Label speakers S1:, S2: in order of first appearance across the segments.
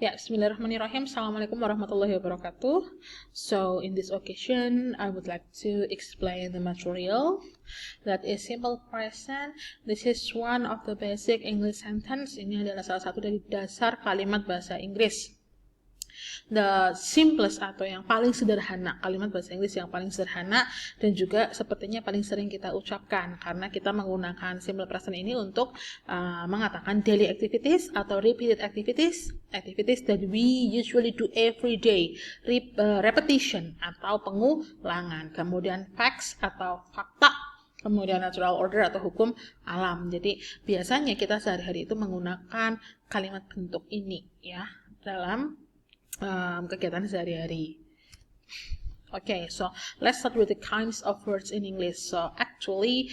S1: Ya, bismillahirrahmanirrahim. Assalamualaikum warahmatullahi wabarakatuh. So, in this occasion, I would like to explain the material that is simple present. This is one of the basic English sentence. Ini adalah salah satu dari dasar kalimat bahasa Inggris. The simplest atau yang paling sederhana, kalimat bahasa Inggris yang paling sederhana dan juga sepertinya paling sering kita ucapkan karena kita menggunakan simple present ini untuk mengatakan daily activities atau repeated activities that we usually do every day, repetition atau pengulangan, kemudian facts atau fakta, kemudian natural order atau hukum alam. Jadi biasanya kita sehari-hari itu menggunakan kalimat bentuk ini ya dalam kegiatan sehari-hari. Okay, so let's start with the kinds of words in English. So actually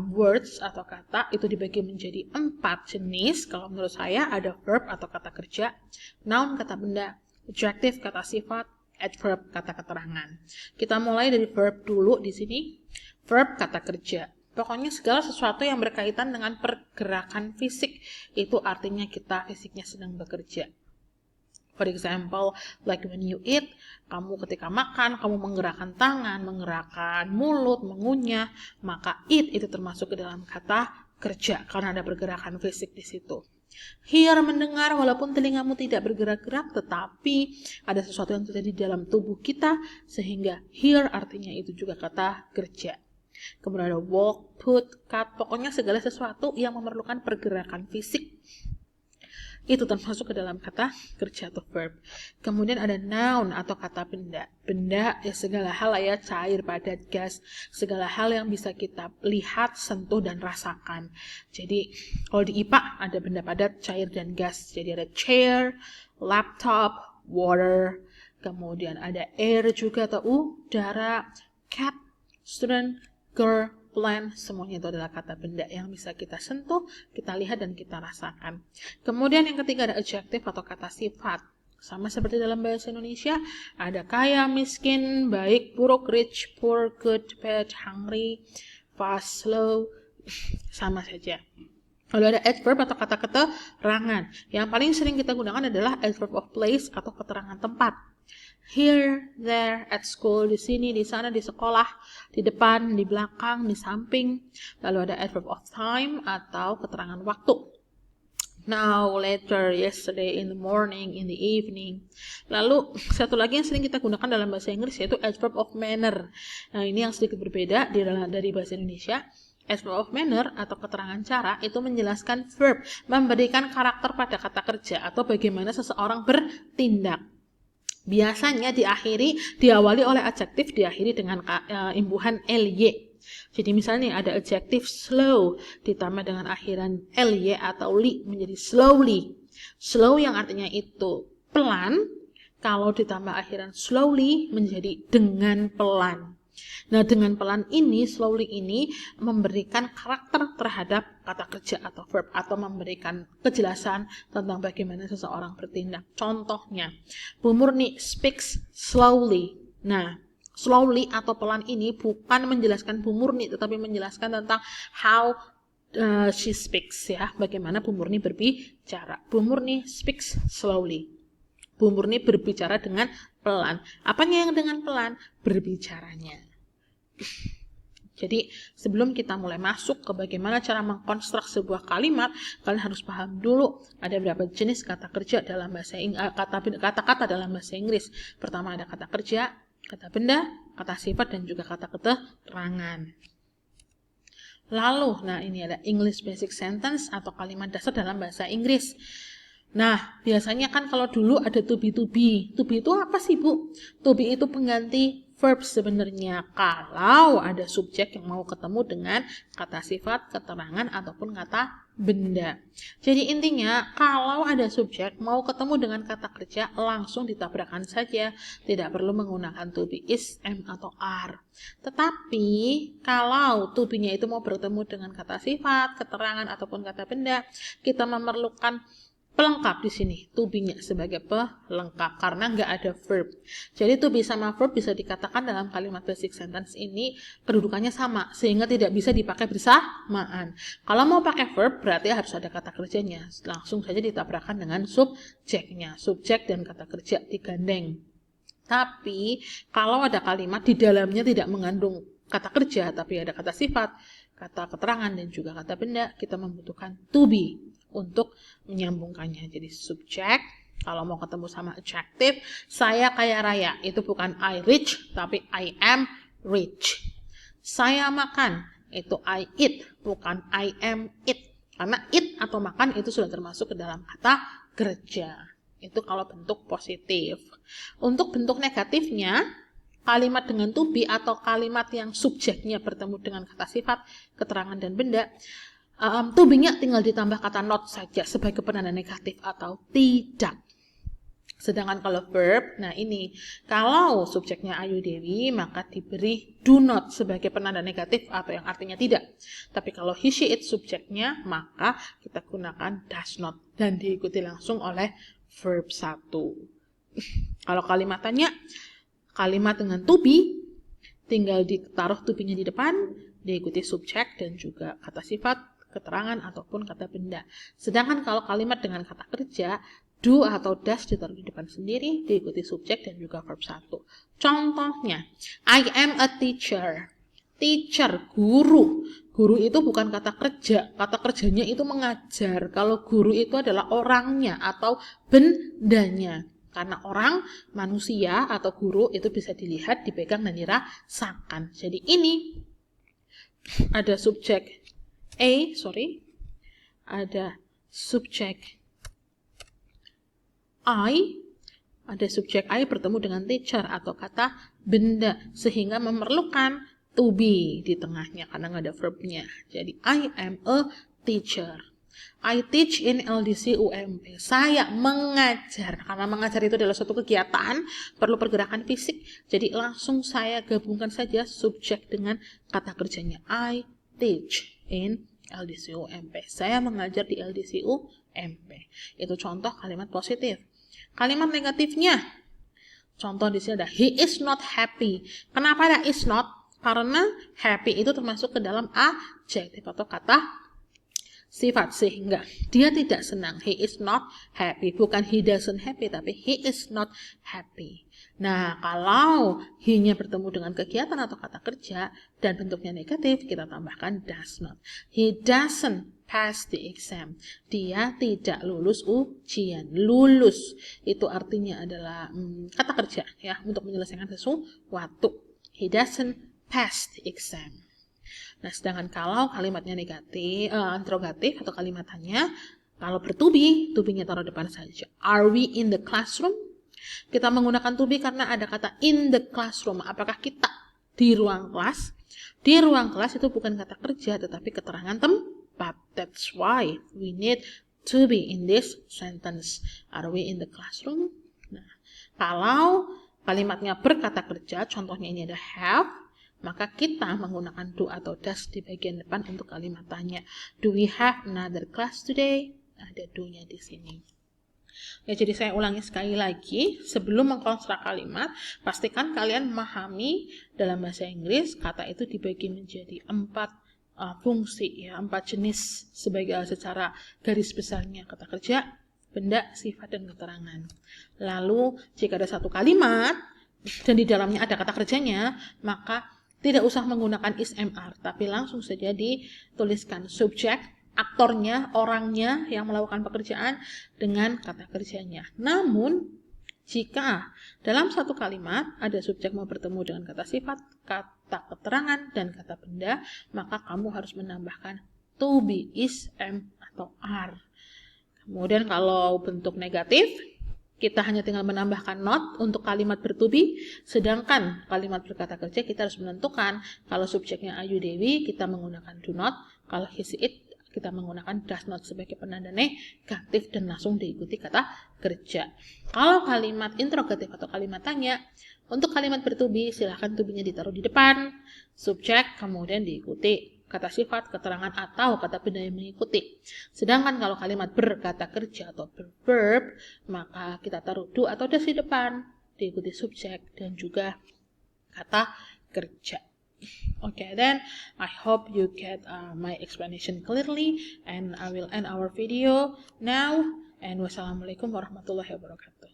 S1: words atau kata itu dibagi menjadi 4 jenis. Kalau menurut saya ada verb atau kata kerja, noun kata benda, adjective kata sifat, adverb kata keterangan. Kita mulai dari verb dulu di sini. Verb kata kerja. Pokoknya segala sesuatu yang berkaitan dengan pergerakan fisik itu artinya kita fisiknya sedang bekerja. For example, like when you eat, kamu ketika makan, kamu menggerakkan tangan, menggerakkan mulut, mengunyah, maka eat itu termasuk ke dalam kata kerja karena ada pergerakan fisik di situ. Hear mendengar, walaupun telingamu tidak bergerak-gerak, tetapi ada sesuatu yang terjadi di dalam tubuh kita sehingga hear artinya itu juga kata kerja. Kemudian ada walk, put, cut, pokoknya segala sesuatu yang memerlukan pergerakan fisik itu termasuk ke dalam kata kerja atau verb. Kemudian ada noun atau kata benda. Benda ya segala hal ya, cair, padat, gas, segala hal yang bisa kita lihat, sentuh, dan rasakan. Jadi kalau di IPA ada benda padat, cair, dan gas. Jadi ada chair, laptop, water, kemudian ada air juga atau udara, cat, student, girl, plan, semuanya itu adalah kata benda yang bisa kita sentuh, kita lihat, dan kita rasakan. Kemudian yang ketiga ada adjective atau kata sifat. Sama seperti dalam bahasa Indonesia, ada kaya, miskin, baik, buruk, rich, poor, good, bad, hungry, fast, slow, sama saja. Lalu ada adverb atau kata keterangan. Yang paling sering kita gunakan adalah adverb of place atau keterangan tempat. Here, there, at school, di sini, di sana, di sekolah, di depan, di belakang, di samping. Lalu ada adverb of time atau keterangan waktu. Now, later, yesterday, in the morning, in the evening. Lalu satu lagi yang sering kita gunakan dalam bahasa Inggris yaitu adverb of manner. Nah, ini yang sedikit berbeda dari bahasa Indonesia. Adverb of manner atau keterangan cara itu menjelaskan verb, memberikan karakter pada kata kerja atau bagaimana seseorang bertindak. Biasanya diawali oleh adjektif, diakhiri dengan imbuhan ly. Jadi misalnya ada adjektif slow ditambah dengan akhiran ly atau li menjadi slowly. Slow yang artinya itu pelan, kalau ditambah akhiran slowly menjadi dengan pelan. Nah, dengan pelan ini, slowly ini memberikan karakter terhadap kata kerja atau verb atau memberikan kejelasan tentang bagaimana seseorang bertindak. Contohnya, Bu Murni speaks slowly. Nah, slowly atau pelan ini bukan menjelaskan Bu Murni, tetapi menjelaskan tentang how she speaks ya, bagaimana Bu Murni berbicara. Bu Murni speaks slowly. Bu Murni berbicara dengan pelan. Apanya yang dengan pelan? Berbicaranya. Jadi sebelum kita mulai masuk ke bagaimana cara mengkonstruk sebuah kalimat, kalian harus paham dulu ada berapa jenis kata kerja dalam bahasa kata-kata dalam bahasa Inggris. Pertama ada kata kerja, kata benda, kata sifat, dan juga kata keterangan. Lalu, nah ini ada English basic sentence atau kalimat dasar dalam bahasa Inggris. Nah, biasanya kan kalau dulu ada to be. To be itu apa sih, Bu? To be itu pengganti verb sebenarnya kalau ada subjek yang mau ketemu dengan kata sifat, keterangan, ataupun kata benda. Jadi intinya kalau ada subjek mau ketemu dengan kata kerja langsung ditabrakkan saja, tidak perlu menggunakan to be, is, am, atau are. Tetapi kalau to be-nya itu mau bertemu dengan kata sifat, keterangan, ataupun kata benda, kita memerlukan pelengkap di sini, to be-nya sebagai pelengkap karena nggak ada verb. Jadi to be sama verb bisa dikatakan dalam kalimat basic sentence ini kedudukannya sama sehingga tidak bisa dipakai bersamaan. Kalau mau pakai verb berarti harus ada kata kerjanya. Langsung saja ditabrakan dengan subjeknya. Subjek dan kata kerja digandeng. Tapi kalau ada kalimat di dalamnya tidak mengandung kata kerja tapi ada kata sifat, kata keterangan dan juga kata benda, kita membutuhkan to be untuk menyambungkannya. Jadi subjek, kalau mau ketemu sama adjective, saya kaya raya, itu bukan I rich, tapi I am rich. Saya makan, itu I eat, bukan I am eat. Karena eat atau makan itu sudah termasuk ke dalam kata kerja. Itu kalau bentuk positif. Untuk bentuk negatifnya, kalimat dengan to be atau kalimat yang subjeknya bertemu dengan kata sifat, keterangan, dan benda, to be-nya tinggal ditambah kata not saja sebagai penanda negatif atau tidak. Sedangkan kalau verb, nah ini, kalau subjeknya Ayu Dewi, maka diberi do not sebagai penanda negatif atau yang artinya tidak. Tapi kalau he, she, it subjeknya, maka kita gunakan does not dan diikuti langsung oleh verb 1. Kalau kalimatannya, kalimat dengan to be, tinggal ditaruh to be-nya di depan, diikuti subjek dan juga kata sifat, keterangan, ataupun kata benda. Sedangkan kalau kalimat dengan kata kerja, do atau does ditaruh di depan sendiri, diikuti subjek dan juga verb 1. Contohnya, I am a teacher. Teacher, guru. Guru itu bukan kata kerja. Kata kerjanya itu mengajar. Kalau guru itu adalah orangnya atau bendanya. Karena orang, manusia, atau guru itu bisa dilihat, dipegang, dan dirasakan. Jadi ini ada subjek ada subjek ada subjek I bertemu dengan teacher atau kata benda, sehingga memerlukan to be di tengahnya karena nggak ada verbnya. Jadi I am a teacher. I teach in LDC UMP. Saya mengajar. Karena mengajar itu adalah suatu kegiatan, perlu pergerakan fisik. Jadi langsung saya gabungkan saja subjek dengan kata kerjanya. I teach in LDC UMP. Saya mengajar di LDC UMP. Itu contoh kalimat positif. Kalimat negatifnya. Contoh di sini ada he is not happy. Kenapa ada is not? Karena happy itu termasuk ke dalam adjektif atau kata sifat, sehingga dia tidak senang. He is not happy. Bukan he doesn't happy, tapi he is not happy. Nah, kalau he-nya bertemu dengan kegiatan atau kata kerja dan bentuknya negatif, kita tambahkan does not. He doesn't pass the exam. Dia tidak lulus ujian. Lulus itu artinya adalah kata kerja ya untuk menyelesaikan sesuatu. He doesn't pass the exam. Nah, sedangkan kalau kalimatnya negatif, interrogatif atau kalimatannya, kalau bertubi, tubinya taruh depan saja. Are we in the classroom? Kita menggunakan to be karena ada kata in the classroom. Apakah kita di ruang kelas? Di ruang kelas itu bukan kata kerja, tetapi keterangan tempat. That's why we need to be in this sentence. Are we in the classroom? Nah, kalau kalimatnya berkata kerja, contohnya ini ada have, maka kita menggunakan do atau does di bagian depan untuk kalimat tanya. Do we have another class today? Ada do-nya di sini. Ya, jadi saya ulangi sekali lagi, sebelum mengkonstruk kalimat, pastikan kalian memahami dalam bahasa Inggris kata itu dibagi menjadi 4 fungsi, ya, 4 jenis secara garis besarnya: kata kerja, benda, sifat, dan keterangan. Lalu jika ada satu kalimat dan di dalamnya ada kata kerjanya, maka tidak usah menggunakan is mr, tapi langsung saja dituliskan subjek, aktornya, orangnya yang melakukan pekerjaan dengan kata kerjanya. Namun, jika dalam satu kalimat ada subjek mau bertemu dengan kata sifat, kata keterangan, dan kata benda, maka kamu harus menambahkan to be, is, am, atau are. Kemudian kalau bentuk negatif, kita hanya tinggal menambahkan not untuk kalimat bertubi, sedangkan kalimat berkata kerja kita harus menentukan. Kalau subjeknya Ayu Dewi, kita menggunakan do not. Kalau he, she, it, kita menggunakan does not sebagai penanda negatif dan langsung diikuti kata kerja. Kalau kalimat interrogatif atau kalimat tanya, untuk kalimat bertubi silahkan tubinya ditaruh di depan subjek, kemudian diikuti kata sifat, keterangan, atau kata benda yang mengikuti. Sedangkan kalau kalimat berkata kerja atau berverb, maka kita taruh do atau das di depan, diikuti subjek dan juga kata kerja. Okay, then I hope you get my explanation clearly, and I will end our video now. And wassalamualaikum warahmatullahi wabarakatuh.